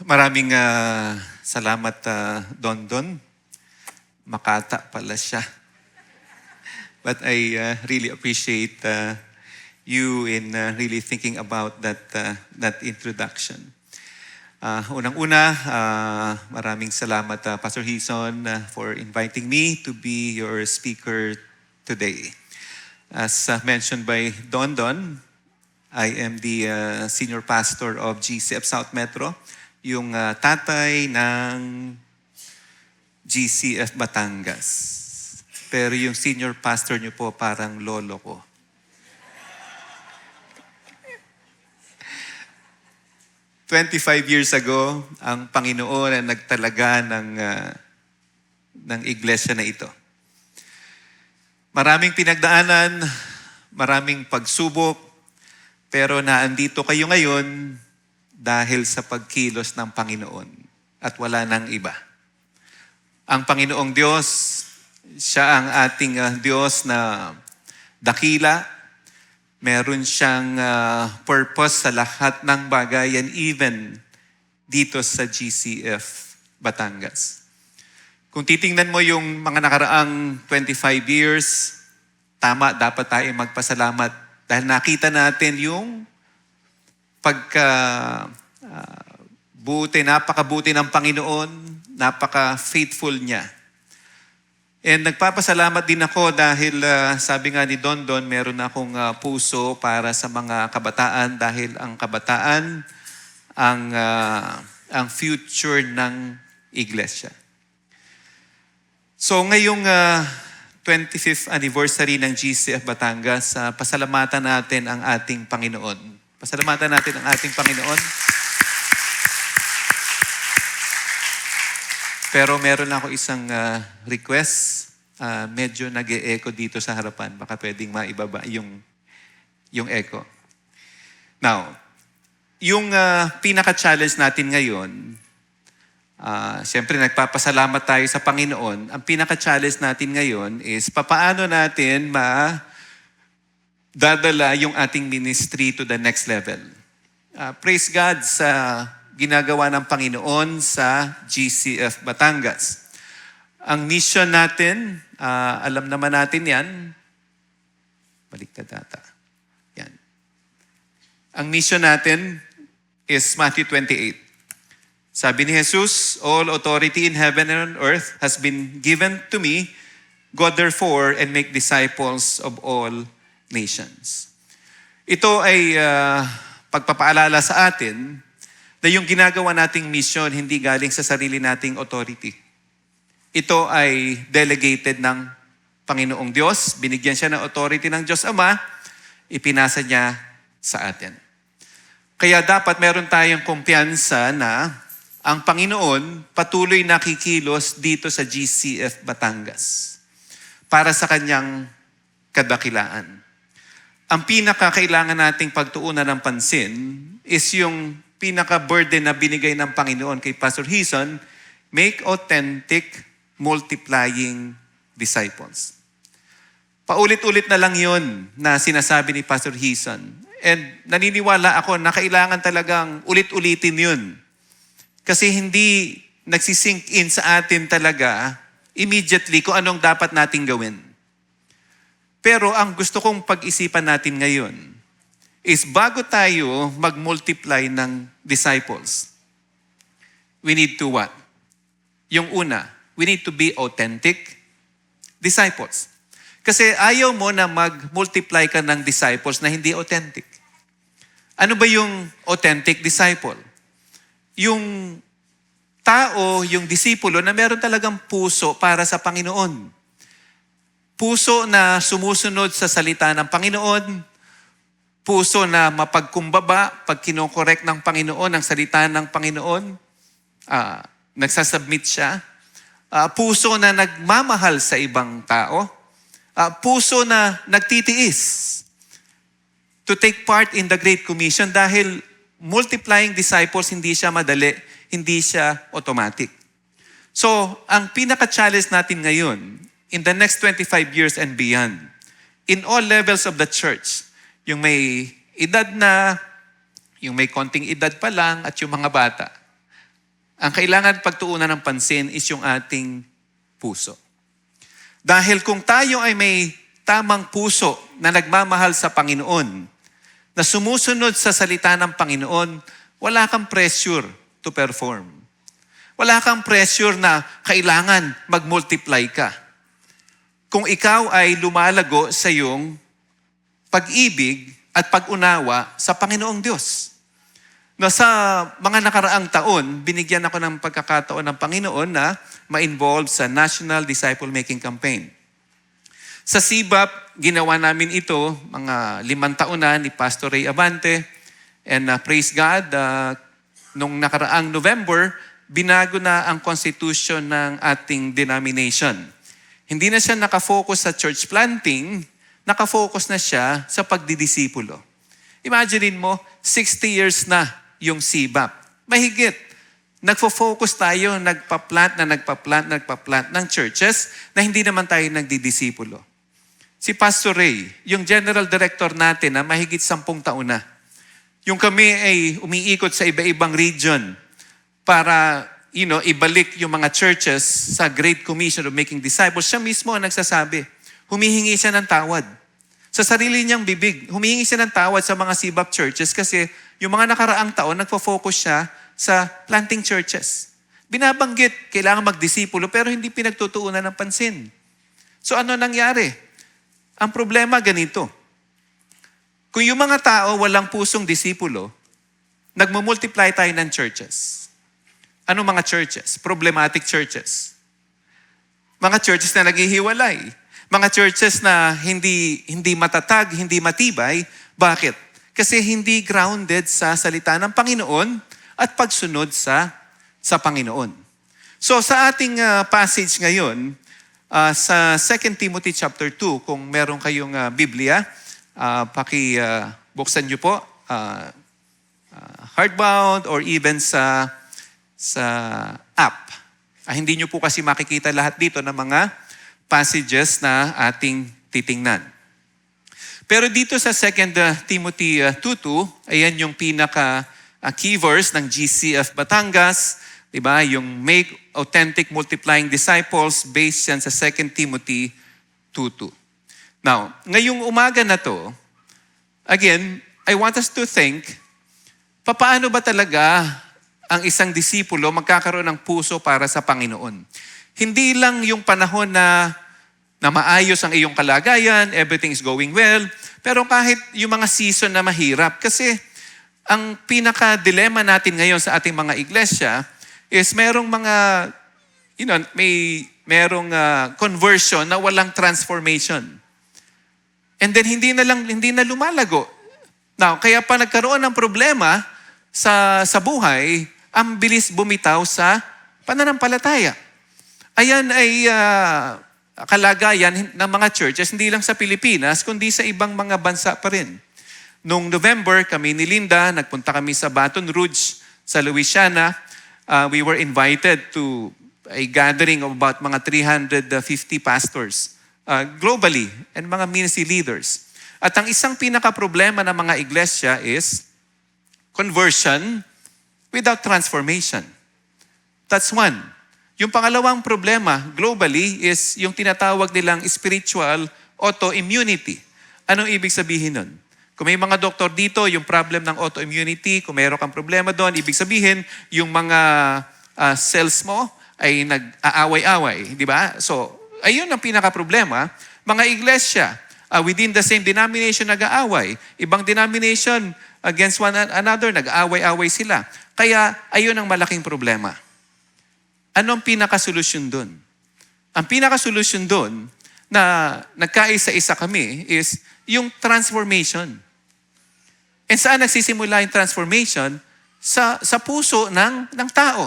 Maraming salamat, Don Don. Makata pala siya. But I really appreciate you in really thinking about that introduction. Unang-una, maraming salamat, Pastor Hison, for inviting me to be your speaker today. As mentioned by Don Don, I am the senior pastor of GCF South Metro, yung tatay ng GCF Batangas. Pero yung senior pastor niyo po parang lolo ko. "25 years ago, ang Panginoon ang nagtalaga ng iglesia na ito. Maraming pinagdaanan, maraming pagsubok, pero naandito kayo ngayon dahil sa pagkilos ng Panginoon at wala nang iba. Ang Panginoong Diyos, siya ang ating Diyos na dakila. Meron siyang purpose sa lahat ng bagay and even dito sa GCF Batangas. Kung titingnan mo yung mga nakaraang 25 years, tama, dapat tayo magpasalamat dahil nakita natin yung napakabuti ng Panginoon, napaka-faithful niya. And nagpapasalamat din ako dahil sabi nga ni Don Don, meron akong puso para sa mga kabataan dahil ang kabataan ang future ng iglesia. So ngayong 25th anniversary ng GCF Batangas, pasalamatan natin ang ating Panginoon. Pasalamatan natin ang ating Panginoon. Pero meron ako isang request. Medyo nag-e-echo dito sa harapan. Baka pwedeng maibaba yung echo. Now, yung pinaka-challenge natin ngayon, siyempre nagpapasalamat tayo sa Panginoon. Ang pinaka-challenge natin ngayon is papaano natin dadala yung ating ministry to the next level. Praise God sa ginagawa ng Panginoon sa GCF Batangas. Ang mission natin, alam naman natin yan. Baliktad data. Yan. Ang mission natin is Matthew 28. Sabi ni Jesus, "All authority in heaven and on earth has been given to me. Go therefore and make disciples of all nations." Ito ay pagpapaalala sa atin na yung ginagawa nating mission hindi galing sa sarili nating authority. Ito ay delegated ng Panginoong Diyos. Binigyan siya ng authority ng Diyos Ama, ipinasa niya sa atin. Kaya dapat meron tayong kumpiyansa na ang Panginoon patuloy nakikilos dito sa GCF Batangas para sa kanyang kadakilaan. Ang pinakakailangan nating pagtuunan ng pansin is yung pinaka-burden na binigay ng Panginoon kay Pastor Hison, make authentic, multiplying disciples. Paulit-ulit na lang yun na sinasabi ni Pastor Hison. And naniniwala ako na kailangan talagang ulit-ulitin yun. Kasi hindi nagsisink in sa atin talaga immediately kung anong dapat nating gawin. Pero ang gusto kong pag-isipan natin ngayon is bago tayo mag-multiply ng disciples, we need to what? Yung una, we need to be authentic disciples. Kasi ayaw mo na mag-multiply ka ng disciples na hindi authentic. Ano ba yung authentic disciple? Yung tao, yung disipulo na meron talagang puso para sa Panginoon. Puso na sumusunod sa salita ng Panginoon. Puso na mapagkumbaba pag kinokorek ng Panginoon ang salita ng Panginoon. Nagsasubmit siya. Puso na nagmamahal sa ibang tao. Puso na nagtitiis to take part in the Great Commission dahil multiplying disciples, hindi siya madali, hindi siya automatic. So, ang pinaka-challenge natin ngayon, in the next 25 years and beyond, in all levels of the church, yung may edad na, yung may konting edad pa lang, at yung mga bata, ang kailangan pagtuunan ng pansin is yung ating puso. Dahil kung tayo ay may tamang puso na nagmamahal sa Panginoon, na sumusunod sa salita ng Panginoon, wala kang pressure to perform. Wala kang pressure na kailangan mag-multiply ka. Kung ikaw ay lumalago sa iyong pag-ibig at pag-unawa sa Panginoong Diyos. No, sa mga nakaraang taon, binigyan ako ng pagkakataon ng Panginoon na ma-involve sa National Disciple Making Campaign. Sa CBAP, ginawa namin ito, mga 5 taon na ni Pastor Ray Abante. And praise God, nung nakaraang November, binago na ang constitution ng ating denomination. Hindi na siya nakafocus sa church planting, nakafocus na siya sa pagdidisipulo. Imaginein mo, 60 years na yung CBAP. Mahigit. Nagfo-focus tayo, nagpa-plant ng churches na hindi naman tayo nagdidisipulo. Si Pastor Ray, yung general director natin na mahigit 10 taon na. Yung kami ay umiikot sa iba-ibang region para, ibalik yung mga churches sa Great Commission of Making Disciples. Siya mismo ang nagsasabi. Humihingi siya ng tawad. Sa sarili niyang bibig, humihingi siya ng tawad sa mga CBAP churches kasi yung mga nakaraang taon, nagfo-focus siya sa planting churches. Binabanggit, kailangan magdisipulo pero hindi pinagtutuunan ng pansin. So ano nangyari? Ang problema ganito. Kung yung mga tao walang pusong disipulo, nagmumultiply tayo ng churches. Ano mga churches? Problematic churches. Mga churches na naghihiwalay. Mga churches na hindi matatag, hindi matibay. Bakit? Kasi hindi grounded sa salita ng Panginoon at pagsunod sa Panginoon. So sa ating passage ngayon, sa 2 Timothy chapter 2, kung meron kayong Biblia, buksan niyo po, hardbound or even sa app. Hindi niyo po kasi makikita lahat dito ng mga passages na ating titingnan. Pero dito sa 2 Timothy 2:2, ayan yung pinaka key verse ng GCF Batangas, diba? Yung make authentic multiplying disciples based yan sa 2 Timothy 2:2. Now, ngayong umaga na to, again, I want us to think, paano ba talaga ang isang disipulo magkakaroon ng puso para sa Panginoon? Hindi lang yung panahon na maayos ang iyong kalagayan, everything is going well, pero kahit yung mga season na mahirap. Kasi ang pinaka-dilemma natin ngayon sa ating mga iglesia is merong mga, merong conversion na walang transformation. And then hindi na lumalago. Now, kaya pa nagkaroon ng problema sa buhay, ang bilis bumitaw sa pananampalataya. Ayan ay kalagayan ng mga churches, hindi lang sa Pilipinas, kundi sa ibang mga bansa pa rin. Noong November, kami ni Linda, nagpunta kami sa Baton Rouge, sa Louisiana. We were invited to a gathering of about mga 350 pastors globally and mga ministry leaders. At ang isang pinaka-problema ng mga iglesia is conversion without transformation. That's one. Yung pangalawang problema globally is yung tinatawag nilang spiritual autoimmunity. Anong ibig sabihin nun? Kung may mga doktor dito, yung problem ng autoimmunity, kung mayroon kang problema doon, ibig sabihin, yung mga cells mo ay nag-aaway-away. Di ba? So, ayun ang pinaka-problema. Mga iglesia, within the same denomination nag-aaway. Ibang denomination against one another, nag-aaway-away sila. Kaya, ayun ang malaking problema. Anong pinaka-solusyon doon? Ang pinaka-solusyon doon na nagkaisa-isa kami is yung transformation. And saan nagsisimula yung transformation? Sa puso ng tao.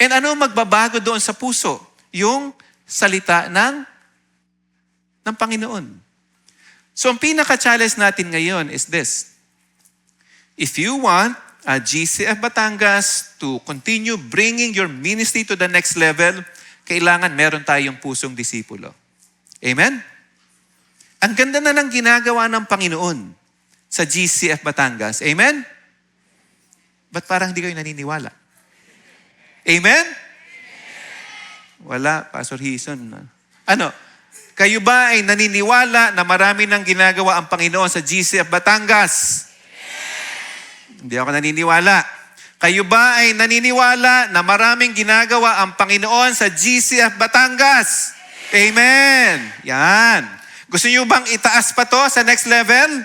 And ano magbabago doon sa puso? Yung salita ng Panginoon. So ang pinaka-challenge natin ngayon is this. If you want GCF Batangas to continue bringing your ministry to the next level, kailangan meron tayong pusong disipulo. Amen? Ang ganda na ng ginagawa ng Panginoon sa GCF Batangas. Amen? Ba't parang hindi kayo naniniwala? Amen? Wala, Pastor Hison. Ano? Kayo ba ay naniniwala na marami nang ginagawa ang Panginoon sa GCF Batangas? Hindi ako naniniwala. Kayo ba ay naniniwala na maraming ginagawa ang Panginoon sa GCF Batangas? Amen. Yan. Gusto niyo bang itaas pa to sa next level?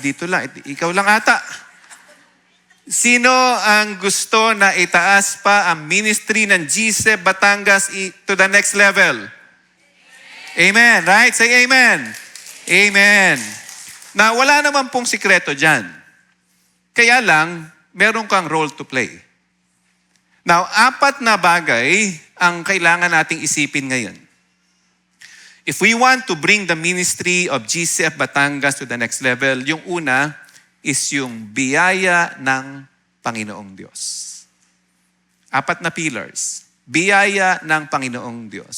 Dito lang. Ikaw lang ata. Sino ang gusto na itaas pa ang ministry ng GCF Batangas to the next level? Amen. Right? Say amen. Amen. Na wala naman pong sikreto dyan. Kaya lang, meron kang role to play. Now, 4 na bagay ang kailangan nating isipin ngayon. If we want to bring the ministry of GCF Batangas to the next level, yung una is yung biyaya ng Panginoong Diyos. 4 na pillars. Biyaya ng Panginoong Diyos.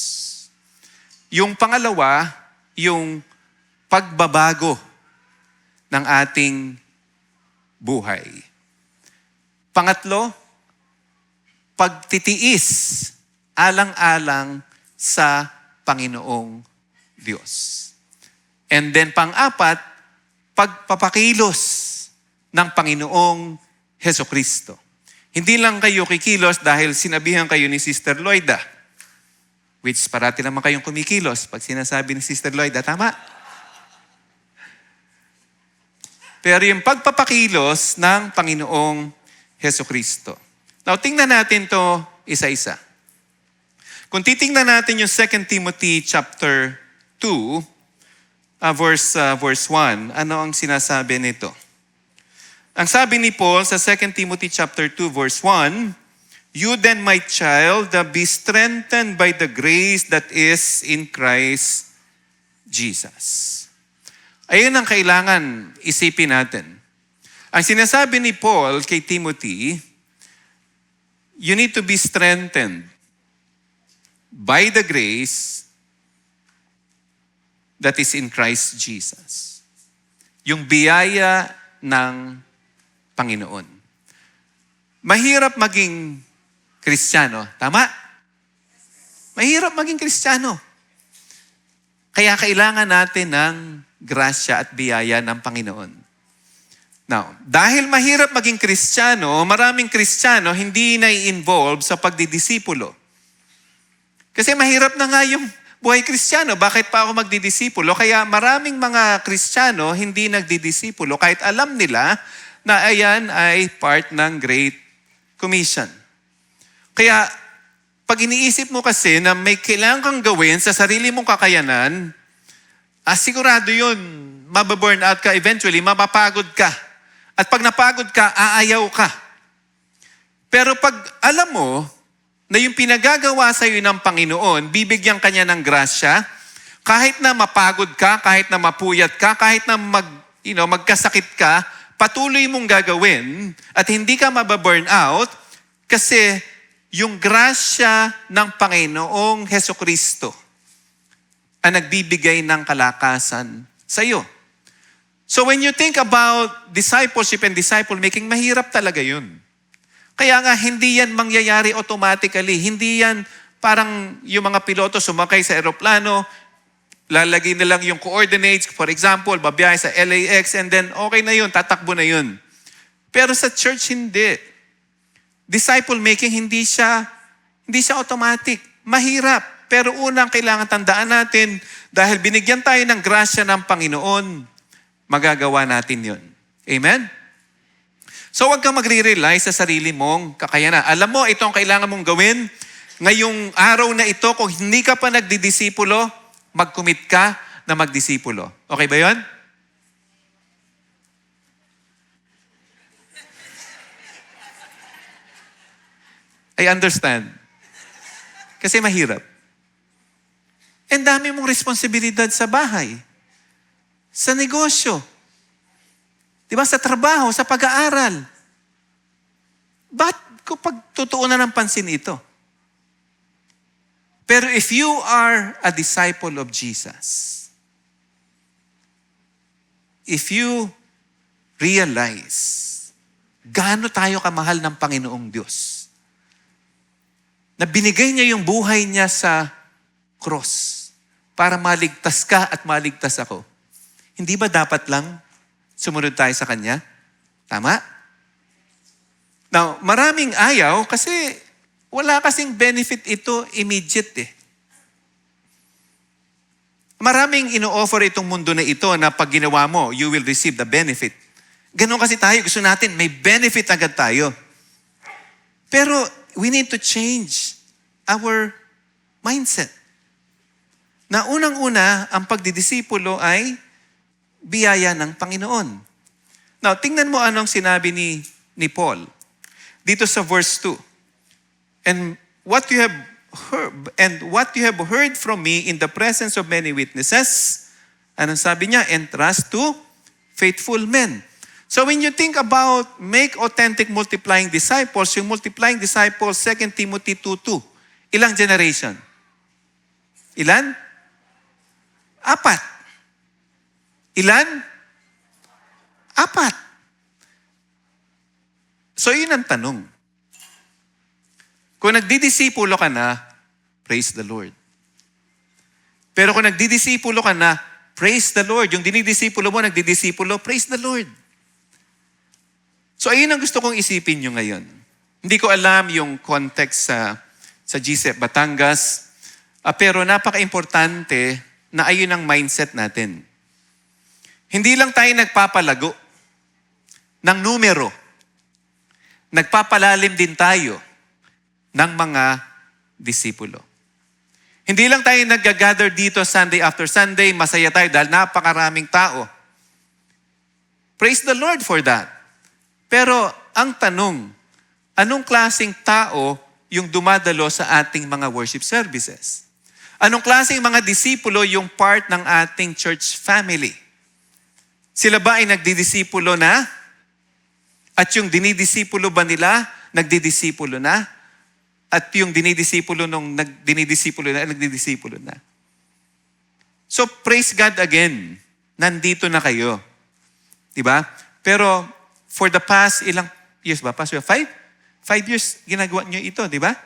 Yung pangalawa, yung pagbabago ng ating buhay. Pangatlo, pagtitiis alang-alang sa Panginoong Diyos. And then pang-4, pagpapakilos ng Panginoong Hesukristo. Hindi lang kayo kikilos dahil sinabihan kayo ni Sister Loida, which parati naman kayong kumikilos pag sinasabi ni Sister Loida, tama? Pero yung pagpapakilos ng Panginoong Hesukristo. Now, tingnan natin to isa-isa. Kung titingnan natin yung 2 Timothy chapter 2, verse 1, ano ang sinasabi nito? Ang sabi ni Paul sa 2 Timothy chapter 2, verse 1, "You then, my child, be strengthened by the grace that is in Christ Jesus." Ayun ang kailangan isipin natin. Ang sinasabi ni Paul kay Timothy, you need to be strengthened by the grace that is in Christ Jesus. Yung biyaya ng Panginoon. Mahirap maging Kristiyano. Tama? Mahirap maging Kristiyano. Kaya kailangan natin ng grasya at biyaya ng Panginoon. Now, dahil mahirap maging Kristiyano, maraming Kristiyano hindi na-involve sa pagdidisipulo. Kasi mahirap na nga yung buhay Kristiyano. Bakit pa ako magdidisipulo? Kaya maraming mga Kristiyano hindi nagdidisipulo kahit alam nila na ayan ay part ng Great Commission. Kaya pag iniisip mo kasi na may kailangan kang gawin sa sarili mong kakayanan, sigurado yun, mababurn out ka eventually, mapapagod ka. At pag napagod ka, aayaw ka. Pero pag alam mo na yung pinagagawa sa iyo ng Panginoon, bibigyan ka niya ng grasya, kahit na mapagod ka, kahit na mapuyat ka, kahit na magkasakit ka, patuloy mong gagawin at hindi ka mababurn out kasi yung grasya ng Panginoong Hesukristo ang nagbibigay ng kalakasan sa iyo. So when you think about discipleship and disciple making, mahirap talaga yun. Kaya nga, hindi yan mangyayari automatically. Hindi yan parang yung mga piloto sumakay sa eroplano, lalagay na lang yung coordinates, for example, babiyahe sa LAX, and then okay na yun, tatakbo na yun. Pero sa church, hindi. Disciple making, hindi siya automatic. Mahirap. Pero unang kailangan tandaan natin, dahil binigyan tayo ng grasya ng Panginoon, magagawa natin yun. Amen? So huwag kang magre-rely sa sarili mong kakayanan. Alam mo, ito ang kailangan mong gawin. Ngayong araw na ito, kung hindi ka pa nagdidisipulo, mag-commit ka na magdisipulo. Okay ba yun? I understand. Kasi mahirap. And dami mong responsibilidad sa bahay. Sa negosyo. Di ba? Sa trabaho, sa pag-aaral. Ba't ko pagtutuunan ng pansin ito? Pero if you are a disciple of Jesus, if you realize gaano tayo kamahal ng Panginoong Diyos, na binigay niya yung buhay niya sa cross para maligtas ka at maligtas ako. Hindi ba dapat lang sumunod tayo sa Kanya? Tama? Now, maraming ayaw kasi wala kasing benefit ito immediate eh. Maraming ino-offer itong mundo na ito na pag ginawa mo, you will receive the benefit. Ganon kasi tayo. Gusto natin, may benefit agad tayo. Pero we need to change our mindset. Na unang-una, ang pagdidisipulo ay biyaya ng Panginoon. Now, tingnan mo anong sinabi ni Paul. Dito sa verse 2. And what you have heard from me in the presence of many witnesses, anong sabi niya? Entrust to faithful men. So when you think about make authentic multiplying disciples, yung multiplying disciples, 2 Timothy 2:2. Ilang generation? Ilan? 4. Ilan? 4. So yun ang tanong. Kung nagdidisipulo ka na, praise the Lord. Pero kung nagdidisipulo ka na, praise the Lord. Yung dinidisipulo mo, nagdidisipulo, praise the Lord. So ayun ang gusto kong isipin nyo ngayon. Hindi ko alam yung context sa GCF Batangas, pero napaka-importante na ayun ang mindset natin. Hindi lang tayo nagpapalago ng numero. Nagpapalalim din tayo ng mga disipulo. Hindi lang tayo nag-gather dito Sunday after Sunday, masaya tayo dahil napakaraming tao. Praise the Lord for that. Pero ang tanong, anong klaseng tao yung dumadalo sa ating mga worship services? Anong klaseng mga disipulo yung part ng ating church family? Sila ba ay nagdidisipulo na? At yung dinidisipulo ba nila, nagdidisipulo na? At yung dinidisipulo nung nagdidisipulo na? So praise God again. Nandito na kayo. Diba? Pero for the past ilang years ba? Pastor, 5 years ginagawa nyo ito, di ba?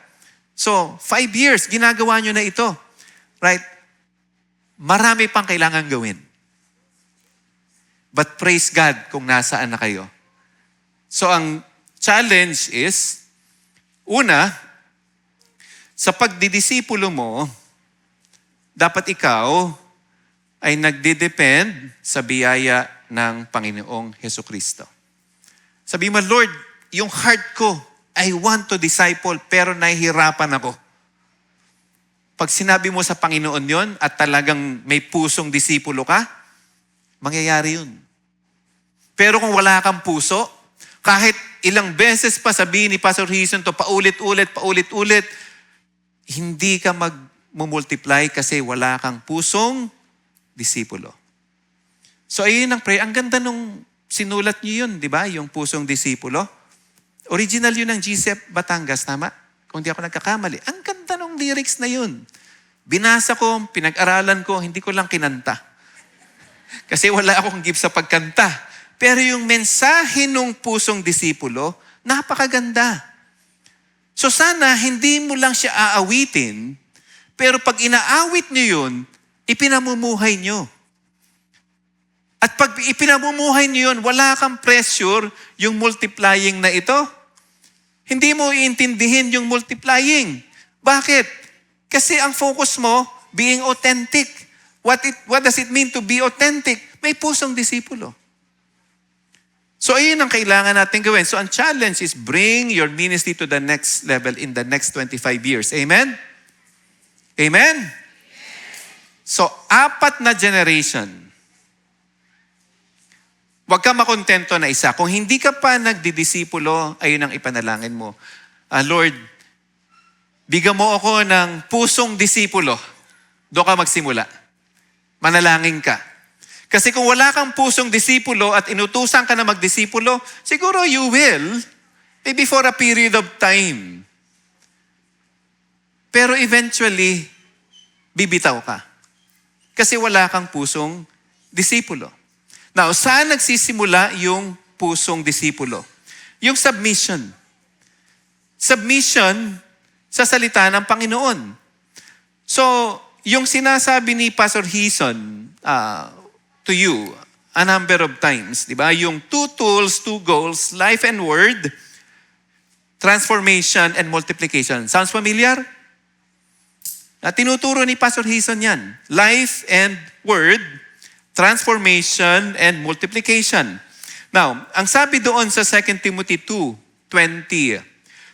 So, 5 years ginagawa nyo na ito. Right? Marami pang kailangan gawin. But praise God kung nasaan na kayo. So, ang challenge is, una, sa pagdidisipulo mo, dapat ikaw ay nagdidepend sa biyaya ng Panginoong Hesukristo. Sabi mo, Lord, yung heart ko, I want to disciple, pero nahihirapan ako. Pag sinabi mo sa Panginoon yon at talagang may pusong disipulo ka, mangyayari yun. Pero kung wala kang puso, kahit ilang beses pa sabihin ni Pastor Hison to paulit-ulit, hindi ka mag-multiply kasi wala kang pusong disipulo. So ayun ang prayer. Ang ganda nung sinulat niyo yun, di ba? Yung pusong disipulo. Original yun ng GCF Batangas, tama? Kung di ako nagkakamali. Ang ganda nung lyrics na yun. Binasa ko, pinag-aralan ko, hindi ko lang kinanta. Kasi wala akong gift sa pagkanta. Pero yung mensahe nung pusong disipulo, napakaganda. So sana hindi mo lang siya aawitin, pero pag inaawit niyo yun, ipinamumuhay niyo. At pag ipinamumuhay niyo yun, wala kang pressure yung multiplying na ito. Hindi mo iintindihin yung multiplying. Bakit? Kasi ang focus mo, being authentic. What does it mean to be authentic? May pusong disipulo. So ayun ang kailangan natin gawin. So ang challenge is bring your ministry to the next level in the next 25 years. Amen? Amen? So 4 na generation. Huwag ka makontento na isa. Kung hindi ka pa nagdidisipulo, ayun ang ipanalangin mo. Lord, bigyan mo ako ng pusong disipulo. Doon ka magsimula. Manalangin ka. Kasi kung wala kang pusong disipulo at inutusan ka na magdisipulo, siguro you will, maybe for a period of time. Pero eventually, bibitaw ka. Kasi wala kang pusong disipulo. Now, saan nagsisimula yung pusong disipulo? Yung submission. Submission sa salita ng Panginoon. So, yung sinasabi ni Pastor Hison to you a number of times, di ba? Yung 2 tools, 2 goals, life and word, transformation and multiplication. Sounds familiar? Tinuturo ni Pastor Hison yan. Life and word, transformation and multiplication. Now, ang sabi doon sa 2 Timothy 2:20,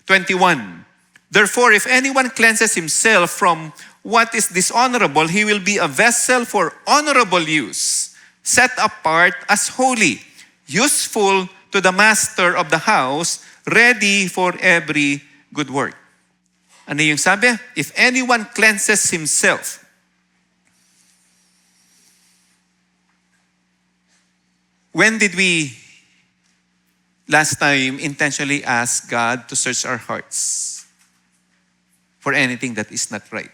21, therefore, if anyone cleanses himself from what is dishonorable, he will be a vessel for honorable use, set apart as holy, useful to the master of the house, ready for every good work. Ano yung sabi? If anyone cleanses himself. When did we last time intentionally ask God to search our hearts for anything that is not right?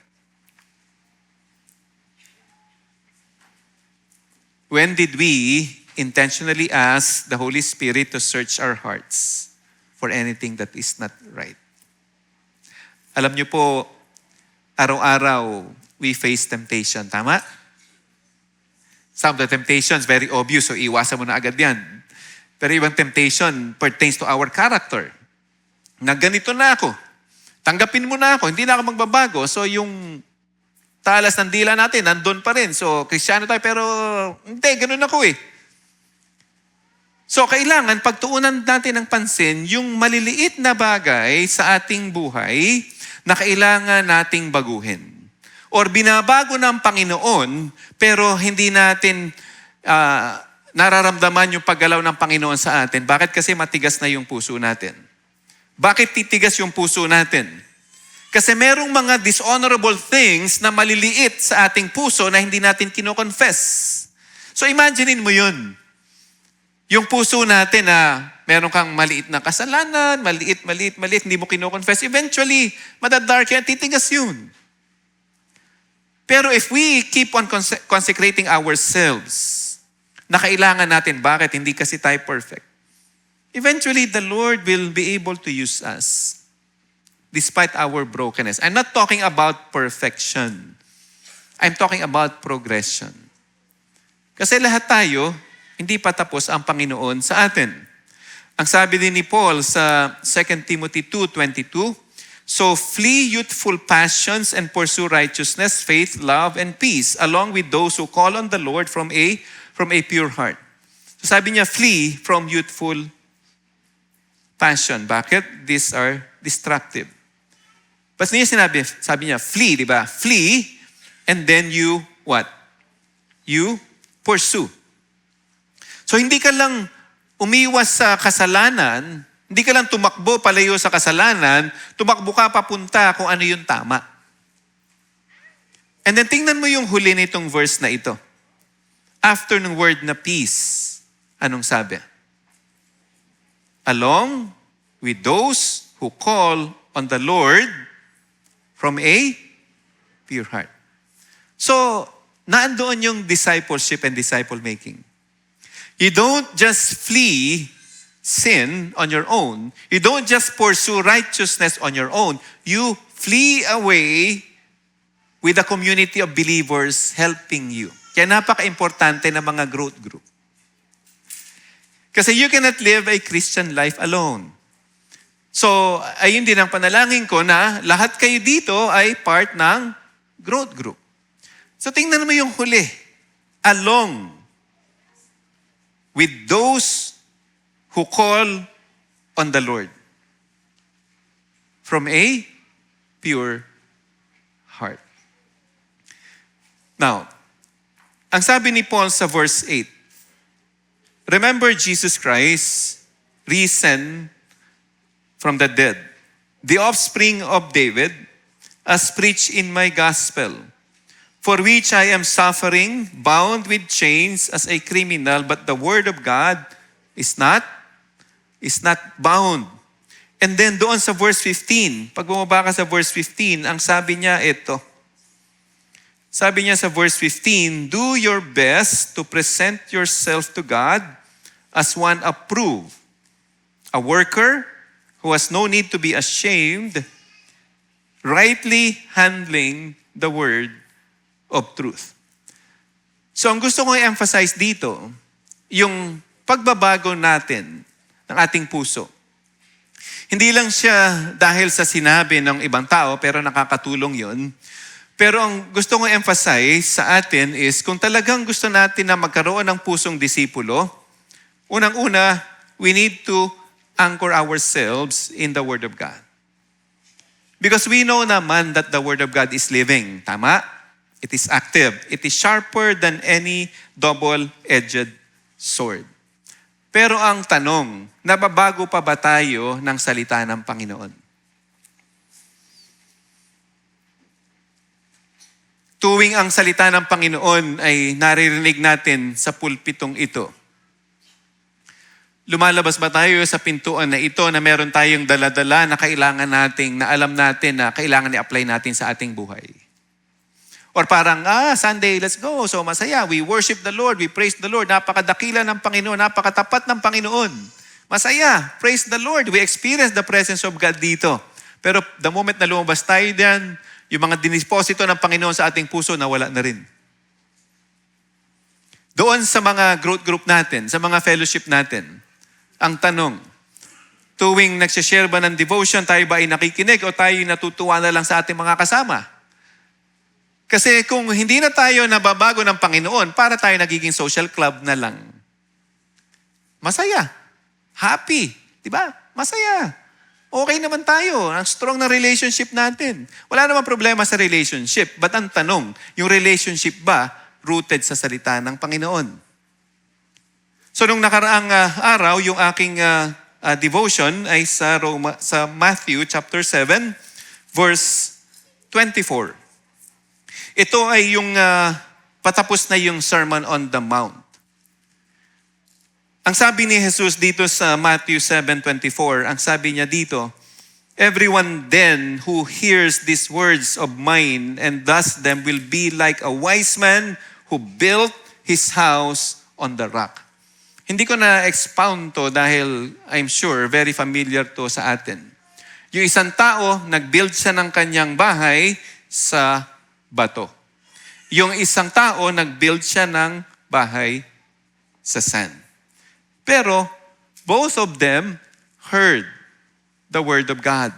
When did we intentionally ask the Holy Spirit to search our hearts for anything that is not right? Alam niyo po, araw-araw we face temptation. Tama? Some of the temptations, very obvious, so iwasan mo na agad yan. Pero ibang temptation pertains to our character. Na ganito na ako. Tanggapin mo na ako. Hindi na ako magbabago. So yung talas ng dila natin, nandun pa rin. So Kristiyano tayo, pero hindi, ganun ako eh. So kailangan pagtuunan natin ng pansin yung maliliit na bagay sa ating buhay na kailangan nating baguhin. Or binabago ng Panginoon, pero hindi natin nararamdaman yung paggalaw ng Panginoon sa atin. Bakit? Kasi matigas na yung puso natin. Bakit titigas yung puso natin? Kasi merong mga dishonorable things na maliliit sa ating puso na hindi natin kino-confess. So imaginein mo yun. Yung puso natin na meron kang maliit na kasalanan, maliit, hindi mo kino-confess. Eventually, madadark yan, titigas yun. Pero if we keep on consecrating ourselves, na kailangan natin, bakit? Hindi kasi tayo perfect. Eventually, the Lord will be able to use us despite our brokenness. I'm not talking about perfection. I'm talking about progression. Kasi lahat tayo, hindi pa tapos ang Panginoon sa atin. Ang sabi din ni Paul sa 2 Timothy 2:22, so flee youthful passions and pursue righteousness, faith, love, and peace, along with those who call on the Lord from a pure heart. So sabi niya, flee from youthful passion. Bakit? These are destructive. But niya sabi niya, flee, di ba? Flee, and then you, what? You pursue. So hindi ka lang umiwas sa kasalanan, hindi ka lang tumakbo palayo sa kasalanan, tumakbo ka papunta kung ano yung tama. And then tingnan mo yung huli nitong verse na ito. After ng word na peace, anong sabi? Along with those who call on the Lord from a pure heart. So, naandoon yung discipleship and disciple making. You don't just flee sin on your own. You don't just pursue righteousness on your own. You flee away with a community of believers helping you. Kaya napaka-importante ng mga growth group. Kasi you cannot live a Christian life alone. So, ayun din ang panalangin ko na lahat kayo dito ay part ng growth group. So, tingnan mo yung huli. Along with those who call on the Lord from a pure heart. Now, ang sabi ni Paul sa verse 8, remember Jesus Christ, risen from the dead, the offspring of David, as preached in my gospel, for which I am suffering, bound with chains as a criminal, but the word of God is not bound. And then doon sa verse 15, pag bumaba ka sa verse 15, ang sabi niya ito. Sabi niya sa verse 15, do your best to present yourself to God as one approved, a worker who has no need to be ashamed, rightly handling the word of truth. So ang gusto kong i-emphasize dito, yung pagbabago natin ng ating puso. Hindi lang siya dahil sa sinabi ng ibang tao, pero nakakatulong yun. Pero ang gusto kong emphasize sa atin is kung talagang gusto natin na magkaroon ng pusong disipulo, unang-una, we need to anchor ourselves in the Word of God. Because we know naman that the Word of God is living. Tama? It is active. It is sharper than any double-edged sword. Pero ang tanong, nababago pa ba tayo ng salita ng Panginoon? Tuwing ang salita ng Panginoon ay naririnig natin sa pulpitong ito, lumalabas ba tayo sa pintuan na ito na meron tayong daladala na kailangan nating, na alam natin na kailangan i-apply natin sa ating buhay? Or parang, Sunday, let's go. So masaya, we worship the Lord, we praise the Lord. Napakadakila ng Panginoon, napakatapat ng Panginoon. Masaya, praise the Lord. We experience the presence of God dito. Pero the moment na lumabas tayo diyan, yung mga dinisposito ng Panginoon sa ating puso, nawala na rin. Doon sa mga growth group natin, sa mga fellowship natin, ang tanong, tuwing nagsishare ba ng devotion, tayo ba ay nakikinig o tayo natutuwa na lang sa ating mga kasama? Kasi kung hindi na tayo nababago ng Panginoon, para tayo nagiging social club na lang. Masaya. Happy. Diba? Masaya. Okay naman tayo. Ang strong na relationship natin. Wala namang problema sa relationship. But ang tanong, yung relationship ba rooted sa salita ng Panginoon? So nung nakaraang araw, yung aking devotion ay sa Matthew chapter 7, verse 24. Ito ay yung patapos na yung Sermon on the Mount. Ang sabi ni Jesus dito sa Matthew 7:24, ang sabi niya dito, everyone then who hears these words of mine and does them will be like a wise man who built his house on the rock. Hindi ko na expound to dahil I'm sure very familiar to sa atin. Yung isang tao, nag-build siya ng kanyang bahay sa bato. Yung isang tao, nag-build siya ng bahay sa sand. Pero, both of them heard the word of God.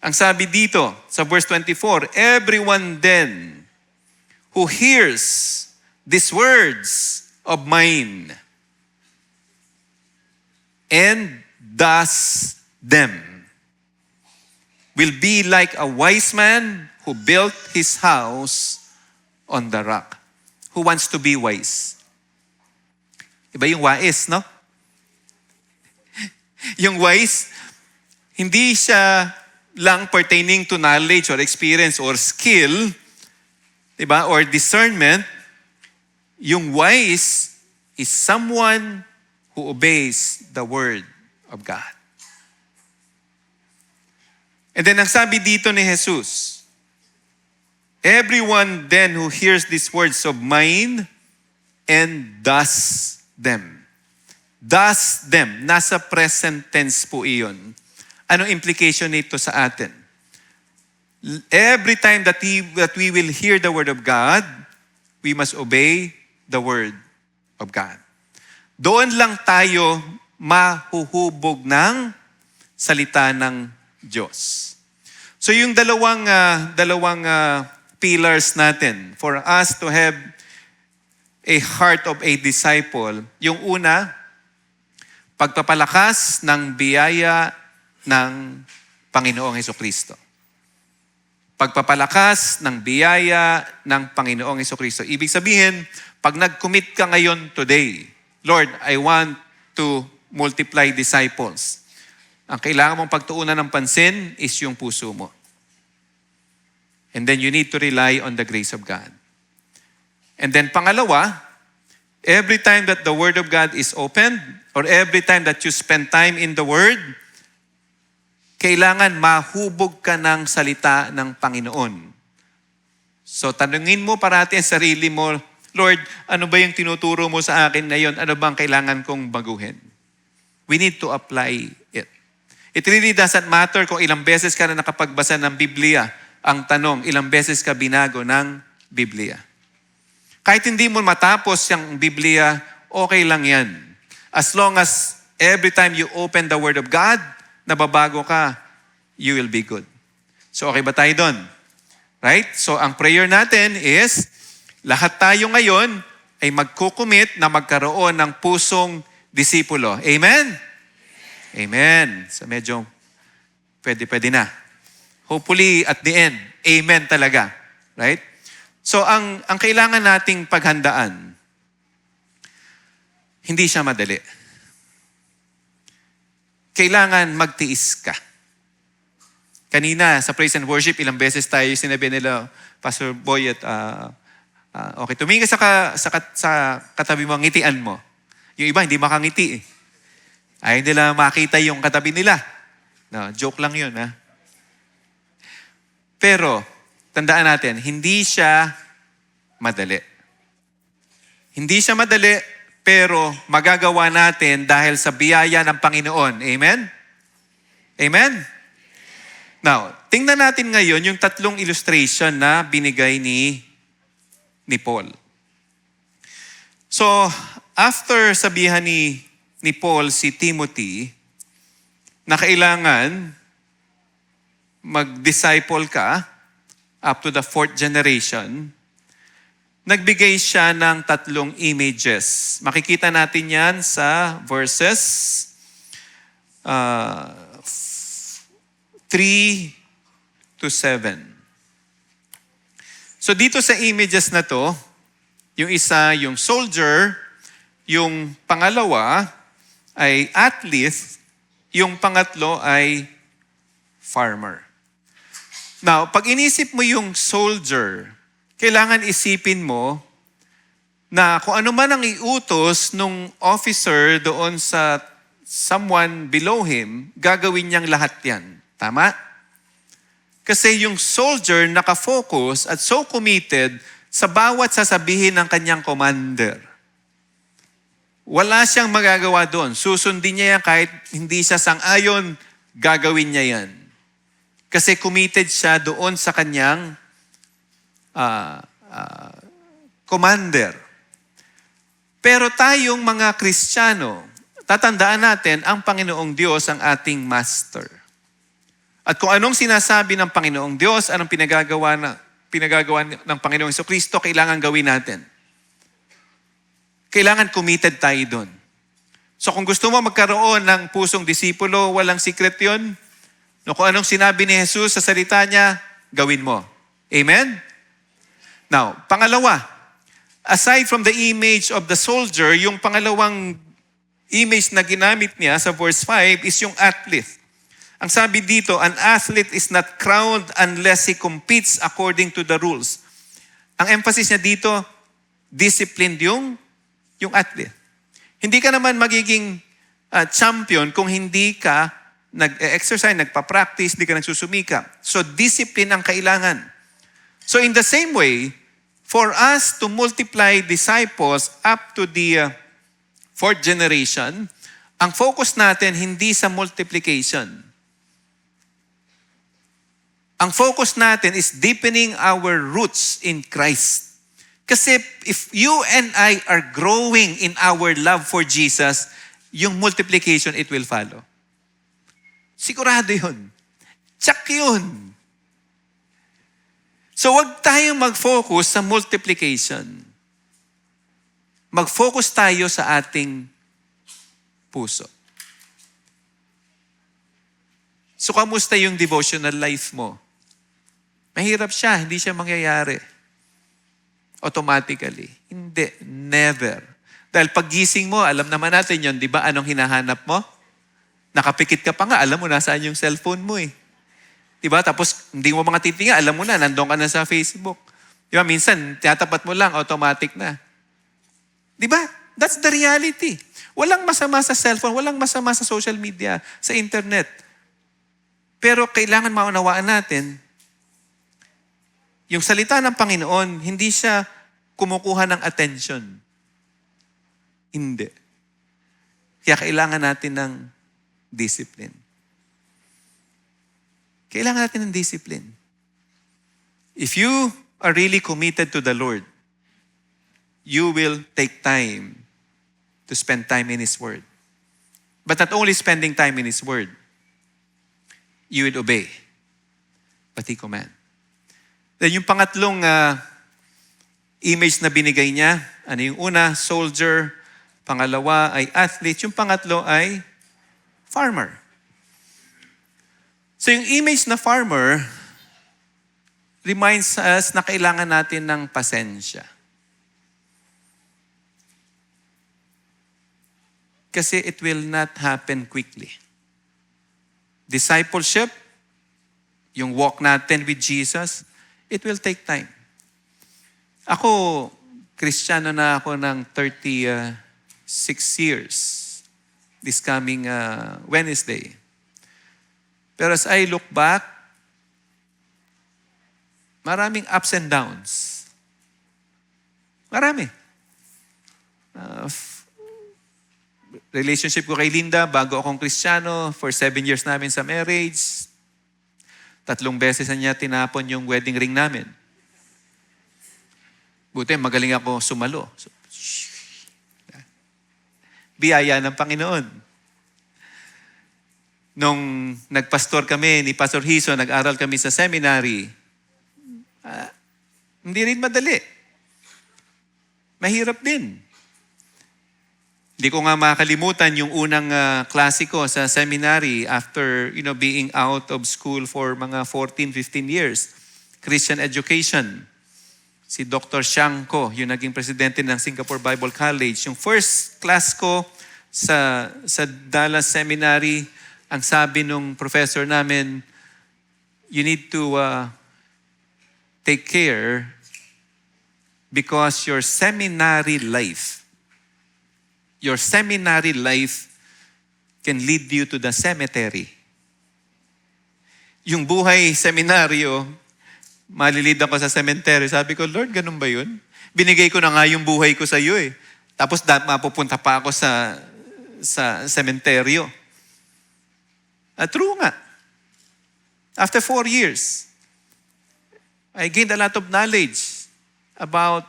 Ang sabi dito, sa verse 24, everyone then who hears these words of mine and does them will be like a wise man who built his house on the rock. Who wants to be wise? Iba yung wais, no? Yung wise, hindi siya lang pertaining to knowledge or experience or skill, diba? Or discernment. Yung wise is someone who obeys the word of God. And then ang sabi dito ni Jesus, everyone then who hears these words of mine and does them. Does them. Nasa present tense po iyon. Anong implication nito sa atin? Every time that we will hear the word of God, we must obey the word of God. Doon lang tayo mahuhubog ng salita ng Diyos. So yung dalawang pillars natin for us to have a heart of a disciple. Yung una, pagpapalakas ng biyaya ng Panginoong Hesukristo. Pagpapalakas ng biyaya ng Panginoong Hesukristo. Ibig sabihin, pag nag-commit ka ngayon today, Lord, I want to multiply disciples. Ang kailangan mong pagtuunan ng pansin is yung puso mo. And then you need to rely on the grace of God. And then pangalawa, every time that the Word of God is opened, or every time that you spend time in the Word, kailangan mahubog ka ng salita ng Panginoon. So tanungin mo parati ang sarili mo, Lord, ano ba yung tinuturo mo sa akin ngayon? Ano ba ang kailangan kong baguhin? We need to apply it. It really doesn't matter kung ilang beses ka na nakapagbasa ng Biblia. ang tanong, ilang beses ka binago ng Biblia? Kahit hindi mo matapos yung Biblia, okay lang yan. As long as every time you open the Word of God, nababago ka, you will be good. So okay ba tayo doon? Right? So ang prayer natin is, lahat tayo ngayon ay magkukumit na magkaroon ng pusong disipulo. Amen? Amen. So medyo pwede na. Hopefully at the end, amen talaga. Right? So ang kailangan nating paghandaan, hindi siya madali. Kailangan magtiis ka. Kanina sa praise and worship, ilang beses tayo sinabi nila, Pastor Boy, at okay, tumingin ka sa katabi mo, ngitian mo. Yung iba, hindi makangiti eh. Ayaw nila makita yung katabi nila. No, joke lang yun, ha? Pero, tandaan natin, hindi siya madali. Hindi siya madali, pero magagawa natin dahil sa biyaya ng Panginoon. Amen? Amen? Now, tingnan natin ngayon yung tatlong illustration na binigay ni Paul. So, after sabihan ni Paul si Timothy na kailangan mag-disciple ka up to the 4th generation, nagbigay siya ng tatlong images. Makikita natin yan sa verses 3 to 7. So dito sa images na to, yung isa yung soldier, yung pangalawa ay athlete, yung pangatlo ay farmer. Now, pag inisip mo yung soldier, kailangan isipin mo na kung ano man ang iutos nung officer doon sa someone below him, gagawin niyang lahat yan. Tama? Kasi yung soldier nakafocus at so committed sa bawat sasabihin ng kanyang commander. Wala siyang magagawa doon. Susundin niya yan kahit hindi siya sang-ayon, gagawin niya yan. Kasi committed siya doon sa kanyang commander. Pero tayong mga Kristiyano, tatandaan natin ang Panginoong Diyos ang ating master. At kung anong sinasabi ng Panginoong Diyos, anong pinagagawa ng Panginoong Jesucristo, kailangan gawin natin. Kailangan committed tayo doon. So kung gusto mo magkaroon ng pusong disipulo, walang secret yun. No, kung anong sinabi ni Jesus sa salita niya, gawin mo. Amen? Now, pangalawa, aside from the image of the soldier, yung pangalawang image na ginamit niya sa verse 5 is yung athlete. Ang sabi dito, an athlete is not crowned unless he competes according to the rules. Ang emphasis niya dito, disciplined yung athlete. Hindi ka naman magiging champion kung hindi ka nag-exercise, nagpa-practice, hindi ka nagsusumika. So discipline ang kailangan. So in the same way, for us to multiply disciples up to the 4th generation, ang focus natin hindi sa multiplication. Ang focus natin is deepening our roots in Christ. Kasi if you and I are growing in our love for Jesus, yung multiplication, it will follow. Sigurado yun. Tsak yun. So wag tayong mag-focus sa multiplication. Mag-focus tayo sa ating puso. So kamusta yung devotional life mo? Mahirap siya, hindi siya mangyayari. Automatically. Hindi, never. Dahil paggising mo, alam naman natin yun, di ba? Anong hinahanap mo? Nakapikit ka pa nga, alam mo nasaan yung cellphone mo eh. Di ba? Tapos hindi mo mga titinga, alam mo na, nandun ka na sa Facebook. Di ba? Minsan, tiyatapat mo lang, automatic na. Di ba? That's the reality. Walang masama sa cellphone, walang masama sa social media, sa internet. Pero kailangan maunawaan natin, yung salita ng Panginoon, hindi siya kumukuha ng attention. Hindi. Kaya kailangan natin ng discipline. Kailangan natin ng discipline. If you are really committed to the Lord, you will take time to spend time in His Word. But not only spending time in His Word, you will obey what He commands. Then yung pangatlong image na binigay niya, ano yung una? Soldier. Pangalawa ay athlete. Yung pangatlo ay farmer. So yung image na farmer reminds us na kailangan natin ng pasensya. Kasi it will not happen quickly. Discipleship, yung walk natin with Jesus, it will take time. Ako, Kristiyano na ako ng 36 years this coming Wednesday. Pero as I look back, maraming ups and downs. Marami. Relationship ko kay Linda, bago akong Kristiyano, for 7 years namin sa marriage. 3 beses na niya tinapon yung wedding ring namin. Buti, magaling ako sumalo. Biyaya ng Panginoon. Nung nagpastor kami ni Pastor Hiso, nag-aral kami sa seminary, hindi rin madali. Mahirap din. Hindi ko nga makalimutan yung unang klase ko sa seminary after being out of school for mga 14, 15 years. Christian education. Si Dr. Xiang Ko, yung naging presidente ng Singapore Bible College. Yung first class ko sa Dallas Seminary, ang sabi nung professor namin, you need to take care because your seminary life can lead you to the cemetery. Yung buhay seminaryo, malilid ako sa cemetery. Sabi ko, Lord, ganun ba yun? Binigay ko na nga yung buhay ko sa iyo eh. Tapos mapupunta pa ako sa sementeryo. True nga. After 4 years, I gained a lot of knowledge about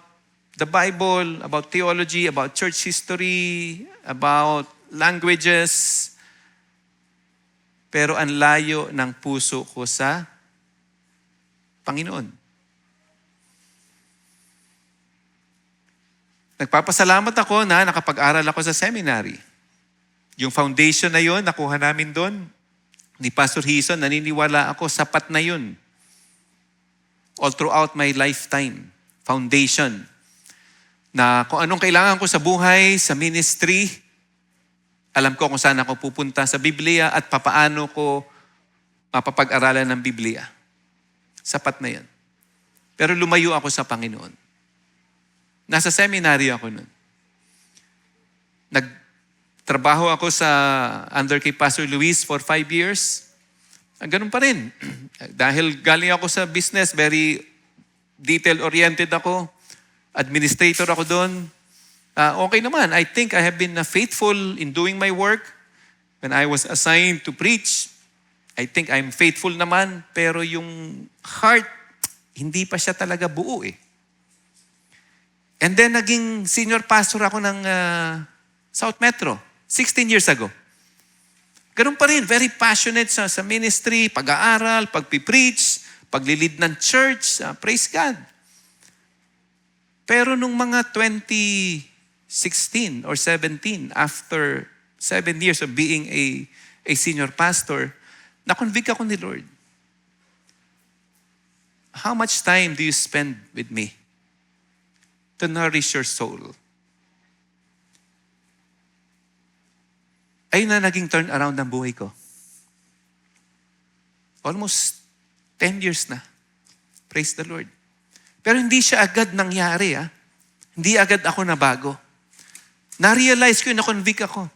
the Bible, about theology, about church history, about languages. Pero ang layo ng puso ko sa Panginoon. Nagpapasalamat ako na nakapag-aral ako sa seminary. Yung foundation na yun, nakuha namin doon ni Pastor Hison, naniniwala ako, sapat na yun. All throughout my lifetime. Foundation. Na kung anong kailangan ko sa buhay, sa ministry, alam ko kung saan ako pupunta sa Biblia at papaano ko mapapag-aralan ng Biblia. Sapat na yan. Pero lumayo ako sa Panginoon. Nasa seminary ako nun. Nagtrabaho ako under kay Pastor Luis for 5 years. Ganun pa rin. Dahil galing ako sa business, very detail-oriented ako. Administrator ako doon. Okay naman. I think I have been faithful in doing my work. When I was assigned to preach, I think I'm faithful naman. Pero yung heart, hindi pa siya talaga buo eh. And then naging senior pastor ako ng South Metro, 16 years ago. Ganun pa rin, very passionate sa ministry, pag-aaral, pag-preach, paglilid ng church, praise God. Pero nung mga 2016 or 17, after 7 years of being a senior pastor, na-convict ako ni Lord. How much time do you spend with me to nourish your soul? Ayun na naging turn around ng buhay ko. Almost 10 years na. Praise the Lord. Pero hindi siya agad nangyari. Hindi agad ako nabago. Na-realize ko, na-convict ako.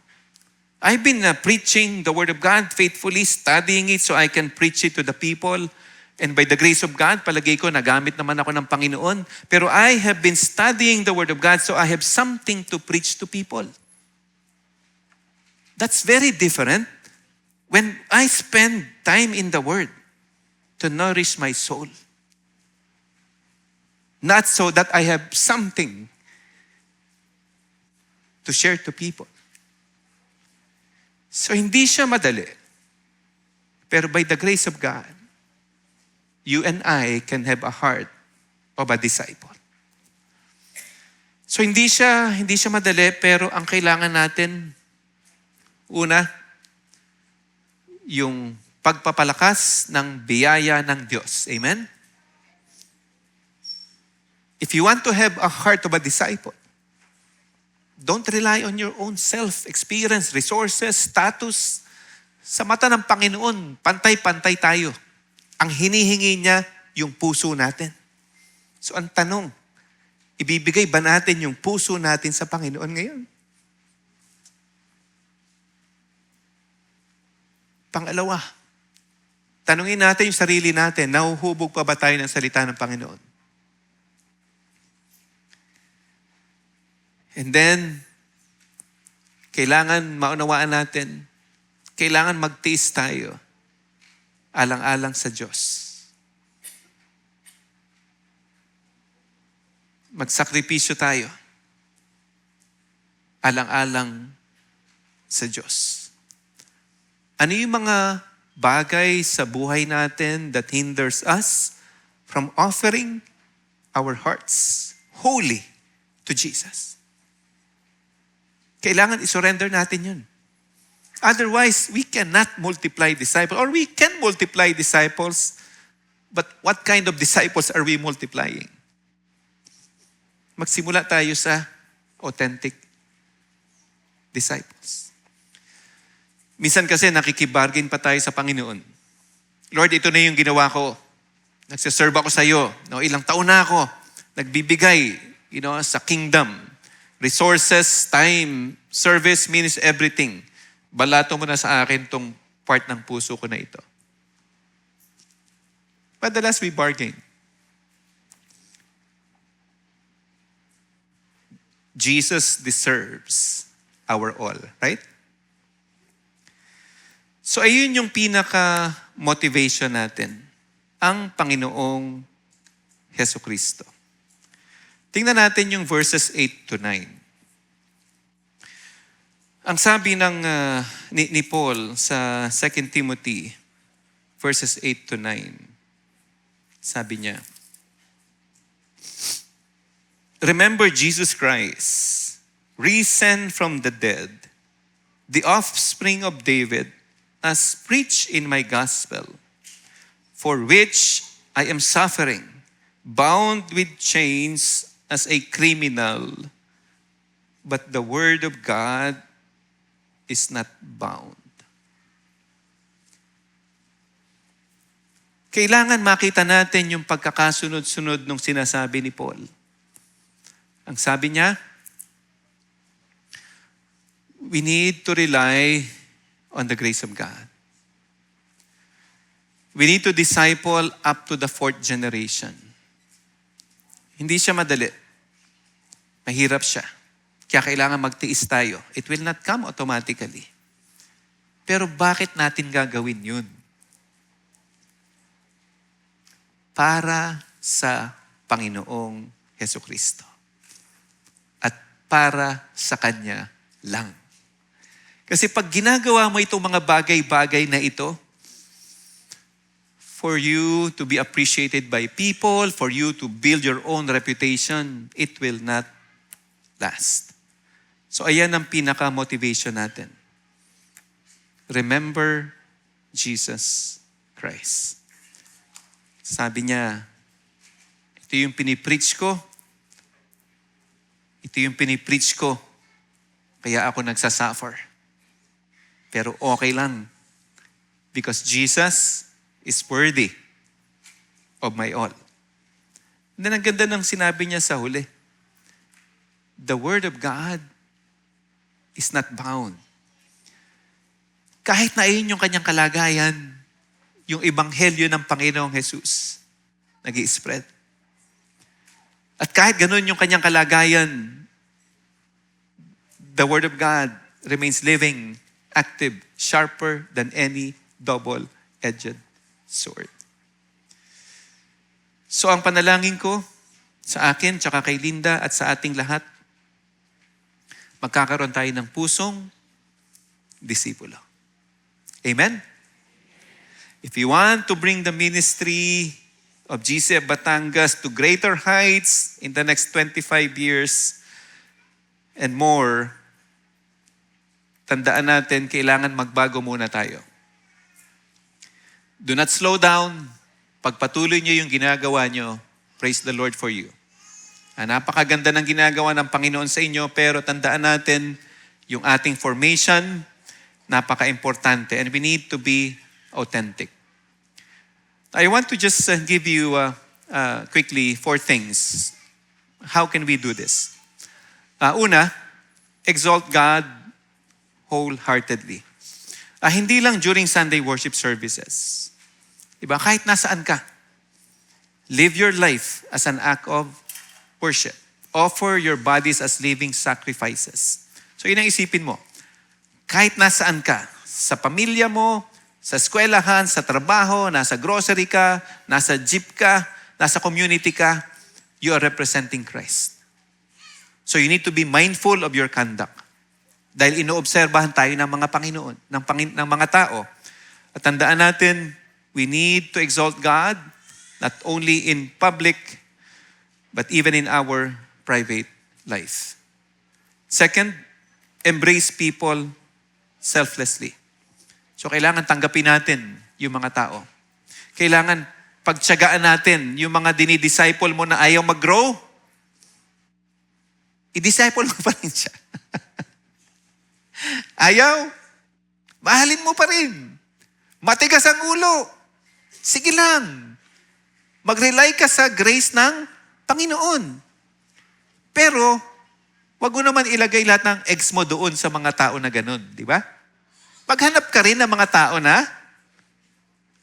I've been preaching the Word of God faithfully, studying it so I can preach it to the people. And by the grace of God, palagay ko, nagamit naman ako ng Panginoon. Pero I have been studying the Word of God so I have something to preach to people. That's very different when I spend time in the Word to nourish my soul. not so that I have something to share to people. So hindi siya madali. Pero by the grace of God, you and I can have a heart of a disciple. So hindi siya madali, pero ang kailangan natin, una, yung pagpapalakas ng biyaya ng Diyos. Amen? If you want to have a heart of a disciple, don't rely on your own self-experience, resources, status. Sa mata ng Panginoon, pantay-pantay tayo. Ang hinihingi niya, yung puso natin. So ang tanong, ibibigay ba natin yung puso natin sa Panginoon ngayon? Pangalawa, tanungin natin yung sarili natin, nahuhubog pa ba tayo ng salita ng Panginoon? And then, kailangan maunawaan natin, kailangan magtiis tayo alang-alang sa Diyos. Magsakripisyo tayo alang-alang sa Diyos. Ano yung mga bagay sa buhay natin that hinders us from offering our hearts wholly to Jesus? Kailangan isurrender natin yun. Otherwise, we cannot multiply disciples. Or we can multiply disciples, but what kind of disciples are we multiplying? Magsimula tayo sa authentic disciples. Minsan kasi nakikibargain pa tayo sa Panginoon. Lord, ito na yung ginawa ko. Nagsiserve ako sa iyo. No, ilang taon na ako nagbibigay, sa kingdom. Resources, time, service means everything. Balato mo na sa akin tong part ng puso ko na ito. Madalas we bargain. Jesus deserves our all, right? So ayun yung pinaka-motivation natin, ang Panginoong Heso Kristo. Tingnan natin yung verses 8 to 9. Ang sabi ni Paul sa 2 Timothy, verses 8 to 9, sabi niya, remember Jesus Christ, risen from the dead, the offspring of David, as preached in my gospel, for which I am suffering, bound with chains as a criminal, but the word of God is not bound. Kailangan makita natin yung pagkakasunod-sunod ng sinasabi ni Paul. Ang sabi niya, we need to rely on the grace of God. We need to disciple up to the 4th generation. Hindi siya madali. Mahirap siya. Kaya kailangan magtiis tayo. It will not come automatically. Pero bakit natin gagawin yun? Para sa Panginoong Heso Kristo. At para sa Kanya lang. Kasi pag ginagawa mo itong mga bagay-bagay na ito, for you to be appreciated by people, for you to build your own reputation, it will not last. So ayan ang pinaka-motivation natin. Remember Jesus Christ. Sabi niya, ito yung pinipreach ko. Ito yung pinipreach ko. Kaya ako nagsasuffer. Pero okay lang. Because Jesus is worthy of my all. And then ang ganda ng sinabi niya sa huli. The word of God is not bound. Kahit na iyon yung kanyang kalagayan, yung ebanghelyo ng Panginoong Jesus, nag-i-spread. At kahit ganun yung kanyang kalagayan, the word of God remains living, active, sharper than any double-edged sword. So ang panalangin ko, sa akin, tsaka kay Linda at sa ating lahat, magkakaroon tayo ng pusong disipulo. Amen? If you want to bring the ministry of GCF Batangas to greater heights in the next 25 years and more, tandaan natin, kailangan magbago muna tayo. Do not slow down. Pagpatuloy niyo yung ginagawa niyo, praise the Lord for you. Napakaganda ng ginagawa ng Panginoon sa inyo, pero tandaan natin yung ating formation, napaka-importante, and we need to be authentic. I want to just give you quickly 4 things. How can we do this? Una, exalt God wholeheartedly. Hindi lang during Sunday worship services. Diba? Kahit nasaan ka, live your life as an act of worship. Offer your bodies as living sacrifices. So yun ang isipin mo. Kahit nasaan ka, sa pamilya mo, sa eskwelahan, sa trabaho, nasa grocery ka, nasa jeep ka, nasa community ka, you are representing Christ. So you need to be mindful of your conduct. Dahil inoobserbahan tayo ng mga Panginoon, ng mga tao. At tandaan natin, we need to exalt God, not only in public, but even in our private life. Second, embrace people selflessly. So kailangan tanggapin natin yung mga tao. Kailangan pagtiyagaan natin yung mga dinidisciple mo na ayaw mag-grow. I-disciple mo pa rin siya. Ayaw. Mahalin mo pa rin. Matigas ang ulo. Sige lang. Mag-rely ka sa grace ng Panginoon. Pero, wag mo naman ilagay lahat ng eggs mo doon sa mga tao na ganun. Di ba? Maghanap ka rin ng mga tao na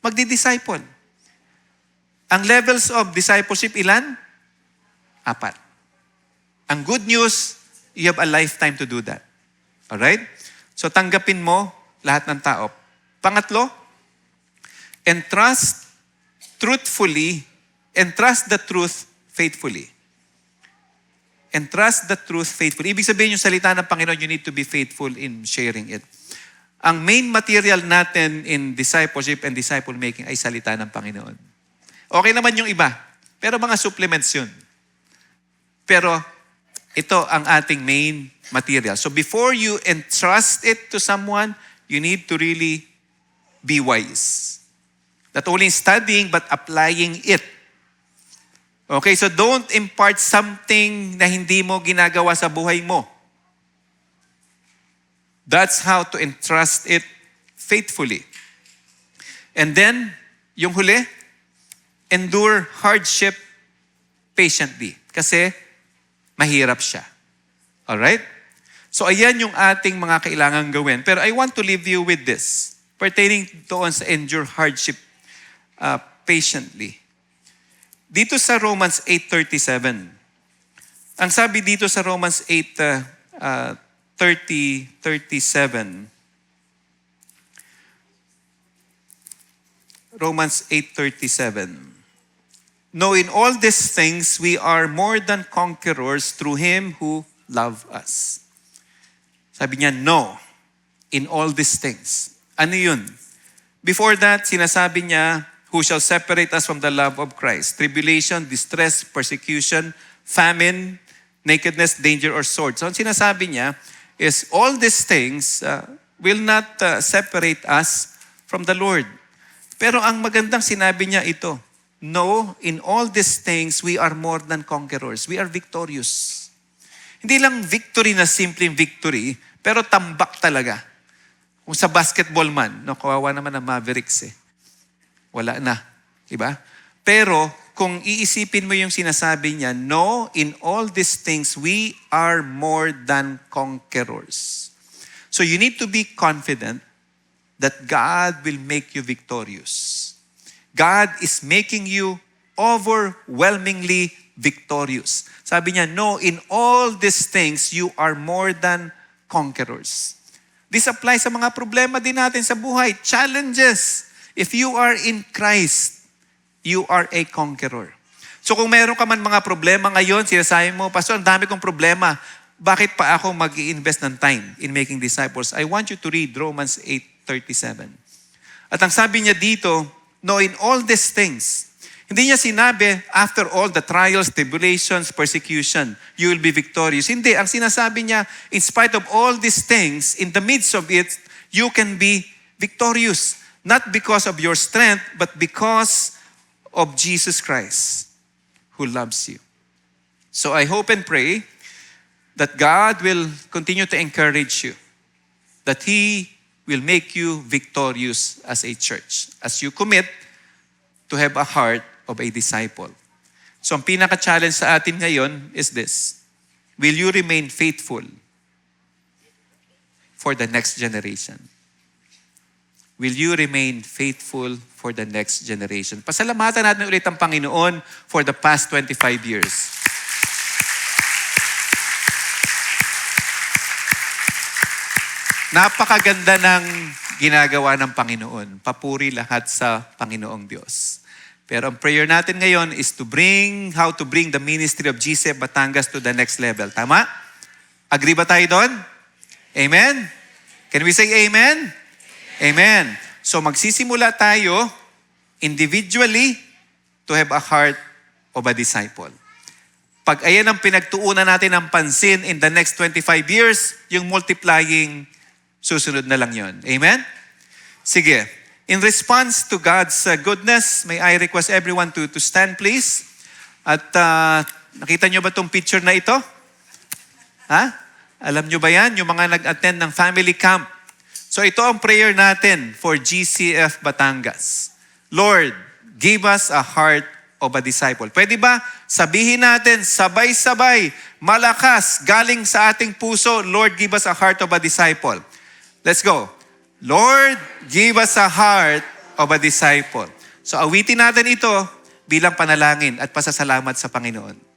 magdi-disciple. Ang levels of discipleship, ilan? 4. Ang good news, you have a lifetime to do that. Alright? So tanggapin mo lahat ng tao. Pangatlo, entrust the truth faithfully. Entrust the truth faithfully. Ibig sabihin yung salita ng Panginoon, you need to be faithful in sharing it. Ang main material natin in discipleship and disciple making ay salita ng Panginoon. Okay naman yung iba, pero mga supplements yun. Pero ito ang ating main material. So before you entrust it to someone, you need to really be wise. Not only studying, but applying it. Okay, so don't impart something na hindi mo ginagawa sa buhay mo. That's how to entrust it faithfully. And then, yung huli, endure hardship patiently. Kasi mahirap siya. Alright? So ayan yung ating mga kailangan gawin. Pero I want to leave you with this, pertaining doon sa endure hardship patiently. Dito sa Romans 8:37, ang sabi dito sa Romans 8:37, Romans 8:37, no, in all these things, we are more than conquerors through Him who loved us. Sabi niya, no, in all these things. Ano yun? Before that, sinasabi niya, who shall separate us from the love of Christ? Tribulation, distress, persecution, famine, nakedness, danger, or sword. So, ang sinasabi niya is all these things will not separate us from the Lord. Pero ang magandang sinabi niya ito, no, in all these things, we are more than conquerors. We are victorious. Hindi lang victory na simpleng victory, pero tambak talaga. Kung sa basketball man, no, kawawa naman ang Mavericks eh. Wala na. Diba? Pero kung iisipin mo yung sinasabi niya, no, in all these things, we are more than conquerors. So you need to be confident that God will make you victorious. God is making you overwhelmingly victorious. Sabi niya, no, in all these things, you are more than conquerors. This applies sa mga problema din natin sa buhay, challenges. If you are in Christ, you are a conqueror. So kung meron ka man mga problema ngayon, sinasabi mo, Pastor, ang dami kong problema. Bakit pa ako mag-i-invest ng time in making disciples? I want you to read Romans 8:37. At ang sabi niya dito, no, in all these things, hindi niya sinabi, after all the trials, tribulations, persecution, you will be victorious. Hindi. Ang sinasabi niya, in spite of all these things, in the midst of it, you can be victorious. Not because of your strength, but because of Jesus Christ, who loves you. So I hope and pray that God will continue to encourage you, that He will make you victorious as a church, as you commit to have a heart of a disciple. So ang pinaka-challenge sa atin ngayon is this: will you remain faithful for the next generation? Will you remain faithful for the next generation? Pasalamatan natin ulit ang Panginoon for the past 25 years. Napakaganda ng ginagawa ng Panginoon. Papuri lahat sa Panginoong Diyos. Pero ang prayer natin ngayon is how to bring the ministry of GCF Batangas to the next level. Tama? Agree ba tayo doon? Amen? Can we say amen? Amen. So magsisimula tayo individually to have a heart of a disciple. Pag ayan ang pinagtuunan natin ng pansin in the next 25 years, yung multiplying, susunod na lang yon. Amen? Sige. In response to God's goodness, may I request everyone to stand please. At nakita nyo ba itong picture na ito? Ha? Alam nyo ba yan? Yung mga nag-attend ng family camp. So ito ang prayer natin for GCF Batangas. Lord, give us a heart of a disciple. Pwede ba sabihin natin sabay-sabay, malakas, galing sa ating puso, Lord, give us a heart of a disciple. Let's go. Lord, give us a heart of a disciple. So awitin natin ito bilang panalangin at pasasalamat sa Panginoon.